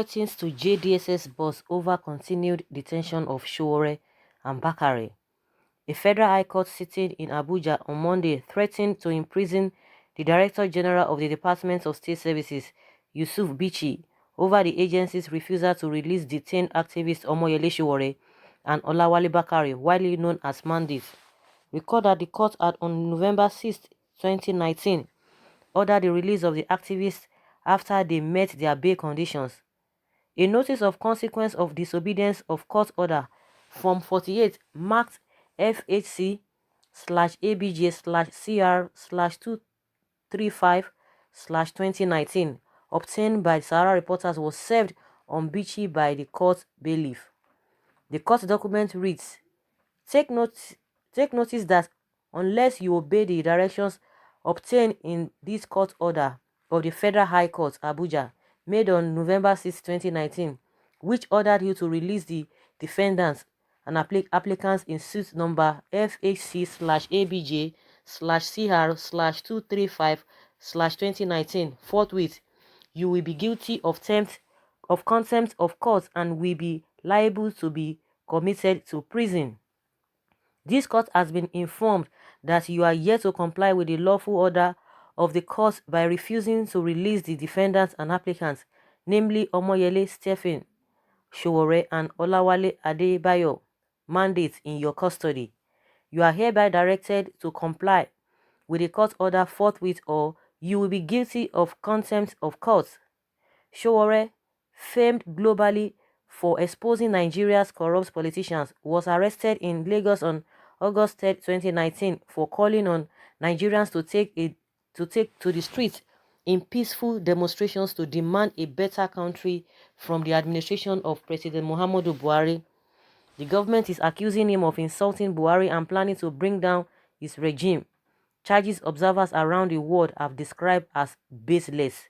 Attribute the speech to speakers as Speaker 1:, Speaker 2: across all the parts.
Speaker 1: threatens to jail DSS boss over continued detention of Sowore and Bakare. A federal high court sitting in Abuja on Monday threatened to imprison the Director General of the Department of State Services, Yusuf Bichi, over the agency's refusal to release detained activist Omoyele Sowore and Olawale Bakare, widely known as Mandis. Recall that the court had on November 6, 2019, ordered the release of the activists after they met their bail conditions. A notice of consequence of disobedience of court order Form 48 marked FHC/ABJ/CR/235/2019 obtained by Sahara reporters was served on Bichi by the court bailiff. The court document reads, Take notice that unless you obey the directions obtained in this court order of the Federal High Court, Abuja, made on November 6, 2019, which ordered you to release the defendants and applicants in suit number FHC/ABJ/CR/235/2019, forthwith, you will be guilty of contempt of court and will be liable to be committed to prison. This court has been informed that you are yet to comply with the lawful order of the court by refusing to release the defendants and applicants, namely Omoyele Stephen Sowore and Olawale Adebayo, mandates in your custody. You are hereby directed to comply with the court order forthwith or you will be guilty of contempt of court. Sowore, famed globally for exposing Nigeria's corrupt politicians, was arrested in Lagos on August 3, 2019 for calling on Nigerians to take to the streets in peaceful demonstrations to demand a better country from the administration of President Muhammadu Buhari. The government is accusing him of insulting Buhari and planning to bring down his regime, charges observers around the world have described as baseless.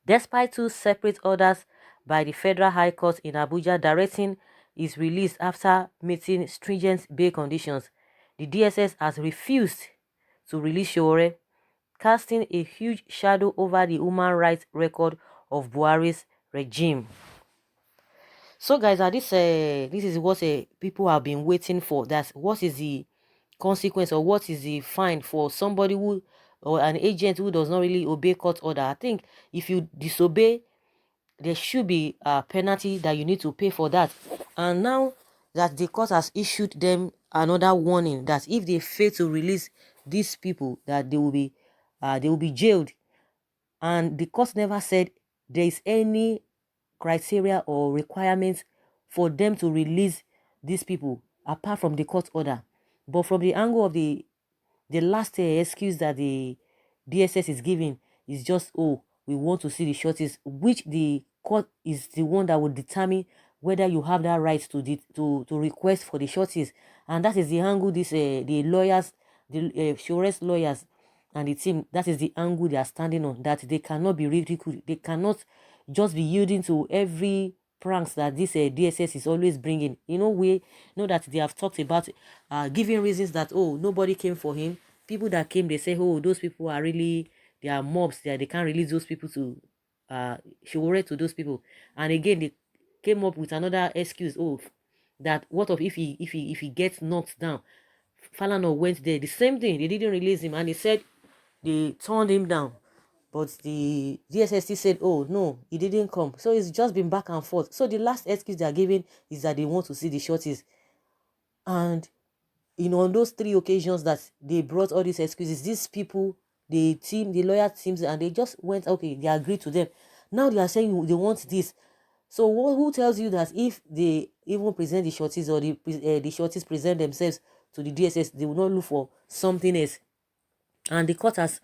Speaker 1: Despite two separate orders by the Federal High Court in Abuja directing his release after meeting stringent bail conditions, the DSS has refused to release Sowore, casting a huge shadow over the human rights record of Buhari's regime. So guys, this is what people have been waiting for. That's what is the consequence or what is the fine for somebody who or an agent who does not really obey court order. I think if you disobey, there should be a penalty that you need to pay for that. And now that the court has issued them another warning that if they fail to release these people, that they will be jailed. And the court never said there is any criteria or requirements for them to release these people apart from the court order. But from the angle of the last excuse that the DSS is giving is just, oh, we want to see the shorties, which the court is the one that will determine whether you have that right to request for the shorties. And that is the angle this the lawyers, the Shore's lawyers and the team, that is the angle they are standing on, that they cannot be ridiculed. They cannot just be yielding to every pranks that this DSS is always bringing. We know that they have talked about giving reasons that, oh, nobody came for him. People that came, they say, oh, those people are really, they are mobs. They can't release those people to Sowore to those people. And again, they came up with another excuse, oh, that what if he gets knocked down. Falana went there, the same thing, they didn't release him, and they said they turned him down. But the DSS said, oh, no, he didn't come. So it's just been back and forth. So the last excuse they are giving is that they want to see the shorties. And, on those 3 occasions that they brought all these excuses, these people, the lawyer teams, and they just went, okay, they agreed to them. Now they are saying they want this. So who tells you that if they even present the shorties or the shorties present themselves to the DSS, they will not look for something else? And the court has,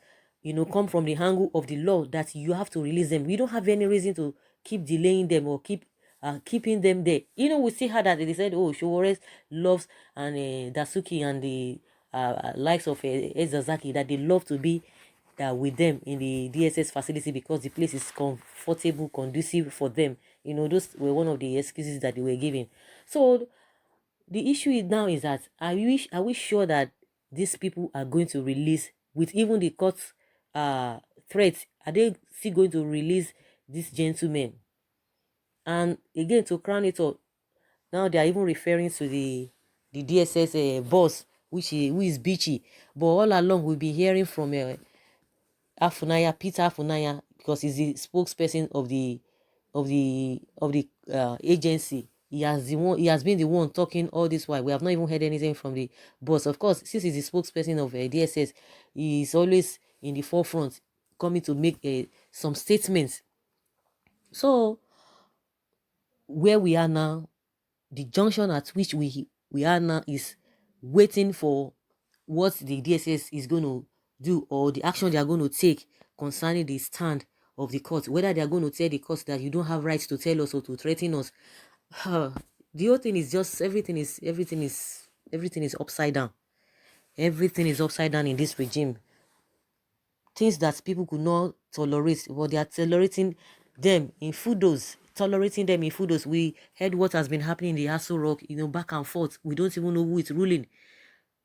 Speaker 1: come from the angle of the law that you have to release them. We don't have any reason to keep delaying them or keeping them there. We see how that they said, oh, Sowore loves and Dasuki and the likes of Ezazaki, that they love to be with them in the DSS facility because the place is comfortable, conducive for them. Those were one of the excuses that they were giving. So the issue now is that are we sure that these people are going to release with even the court threats? Are they still going to release these gentlemen? And again, to crown it all, now they are even referring to the DSS boss, who is Bichi. But all along, we've been hearing from Afunaya, Peter Afunaya, because he's the spokesperson of the agency. He has been the one talking all this while. We have not even heard anything from the boss. Of course, since he's the spokesperson of DSS, he is always in the forefront, coming to make some statements. So where we are now, the junction at which we are now is waiting for what the DSS is going to do, or the action they are going to take concerning the stand of the court, whether they are going to tell the court that you don't have rights to tell us or to threaten us. The whole thing is just everything is upside down. Everything is upside down in this regime. Things that people could not tolerate, but they are tolerating them in photos. Tolerating them in photos. We heard what has been happening in the Aso Rock, back and forth. We don't even know who is ruling.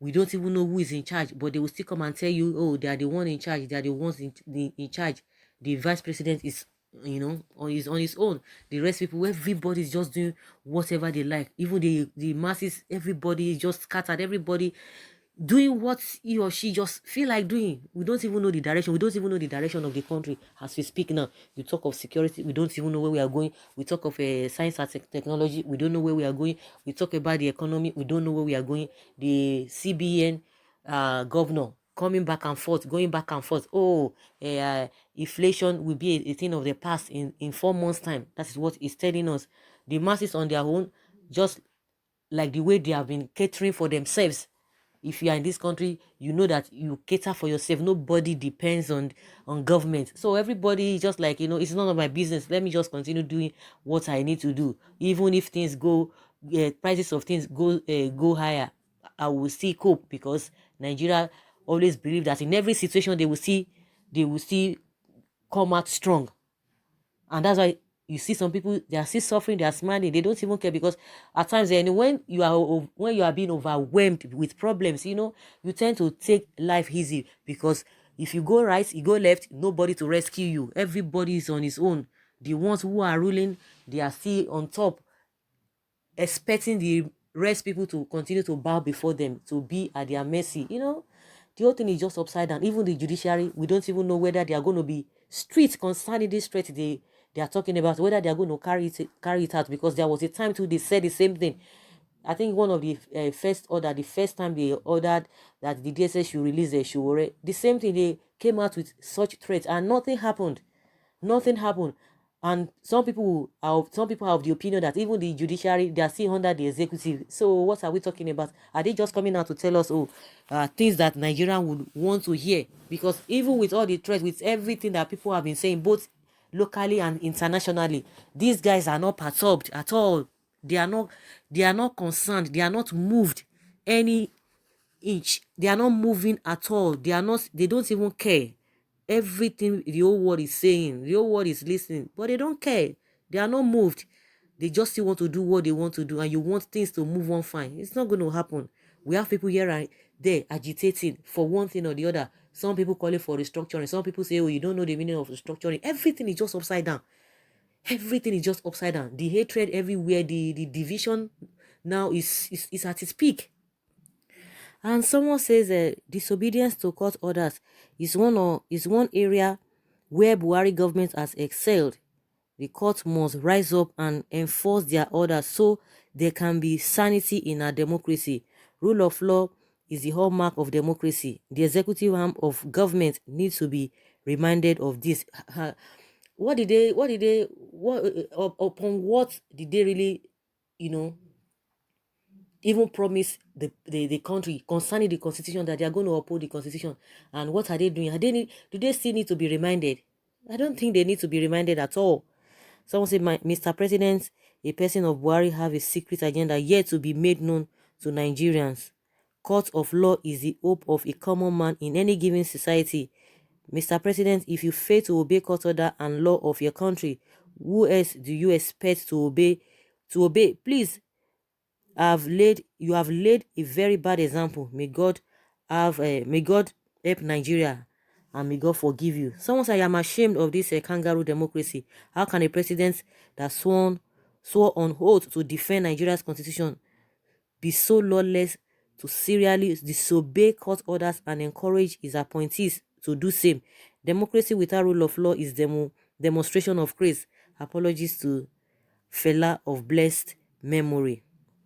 Speaker 1: We don't even know who is in charge, but they will still come and tell you, oh, they are the one in charge. They are the ones in charge. The vice president is, on his own. The rest people, everybody is just doing whatever they like. Even the masses, everybody is just scattered. Everybody doing what he or she just feel like doing. We don't even know the direction. We don't even know the direction of the country as we speak now. You talk of security, we don't even know where we are going. We talk of science and technology, we don't know where we are going. We talk about the economy, we don't know where we are going. The CBN governor coming back and forth, going back and forth. Oh, inflation will be a thing of the past in 4 months' time. That is what he's telling us. The masses on their own, just like the way they have been catering for themselves. If you are in this country, you know that you cater for yourself. Nobody depends on government. So everybody just like, it's none of my business. Let me just continue doing what I need to do. Even if things go, prices of things go higher, I will still cope, because Nigeria always believe that in every situation they will still come out strong. And that's why you see some people, they are still suffering, they are smiling, they don't even care, because at times when you are being overwhelmed with problems, you tend to take life easy, because if you go right, you go left, nobody to rescue you. Everybody is on his own. The ones who are ruling, they are still on top, expecting the rest people to continue to bow before them, to be at their mercy. The whole thing is just upside down. Even the judiciary, we don't even know whether they are going to be strict concerning this threat they are talking about, whether they are going to carry it out, because there was a time too they said the same thing. I think one of the the first time they ordered that the DSS should release the Sowore, the same thing, they came out with such threats and nothing happened. Nothing happened. And some people are of the opinion that even the judiciary, they are still under the executive. So what are we talking about? Are they just coming out to tell us, things that Nigerian would want to hear? Because even with all the threats, with everything that people have been saying, both locally and internationally, these guys are not perturbed at all. They are not concerned. They are not moved any inch. They are not moving at all. They don't even care. Everything the whole world is saying, the whole world is listening, but they don't care. They are not moved. They just still want to do what they want to do, and you want things to move on fine. It's not going to happen. We have people here and there agitating for one thing or the other. Some people call it for restructuring. Some people say, oh, you don't know the meaning of restructuring. Everything is just upside down. Everything is just upside down. The hatred everywhere, the division now is at its peak. And someone says disobedience to court orders is one area where Buhari government has excelled. The court must rise up and enforce their orders so there can be sanity in our democracy. Rule of law is the hallmark of democracy. The executive arm of government needs to be reminded of this. Upon what did they really, you know, even promise the country concerning the constitution, that they are going to uphold the constitution? And what are they doing? Do they still need to be reminded? I don't think they need to be reminded at all. Someone said, Mr. President, a person of Buhari have a secret agenda yet to be made known to Nigerians. Court of law is the hope of a common man in any given society. Mr. President, if you fail to obey court order and law of your country, who else do you expect to obey? Please, you have laid a very bad example. May God help Nigeria, and may God forgive you. Someone said, I am ashamed of this kangaroo democracy. How can a president that sworn swore on oath to defend Nigeria's constitution, be so lawless to serially disobey court orders and encourage his appointees to do same? Democracy without rule of law is demonstration of grace. Apologies to Fela of blessed memory.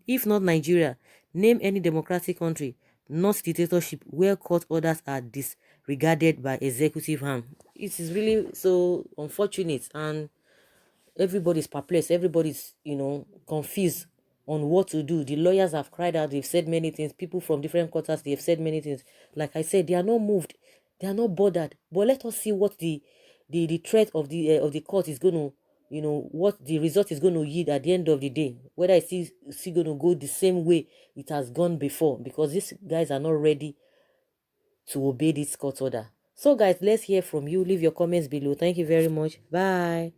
Speaker 1: If not Nigeria, name any democratic country, not dictatorship, where court orders are disregarded by executive arm. It is really so unfortunate, and everybody's perplexed, everybody's confused on what to do. The lawyers have cried out, they've said many things, people from different quarters, they've said many things. Like I said, they are not moved, they are not bothered. But let us see what the threat of the court is going to, what the result is going to yield at the end of the day, whether it's still going to go the same way it has gone before, because these guys are not ready to obey this court order. So guys, let's hear from you. Leave your comments below. Thank you very much. Bye.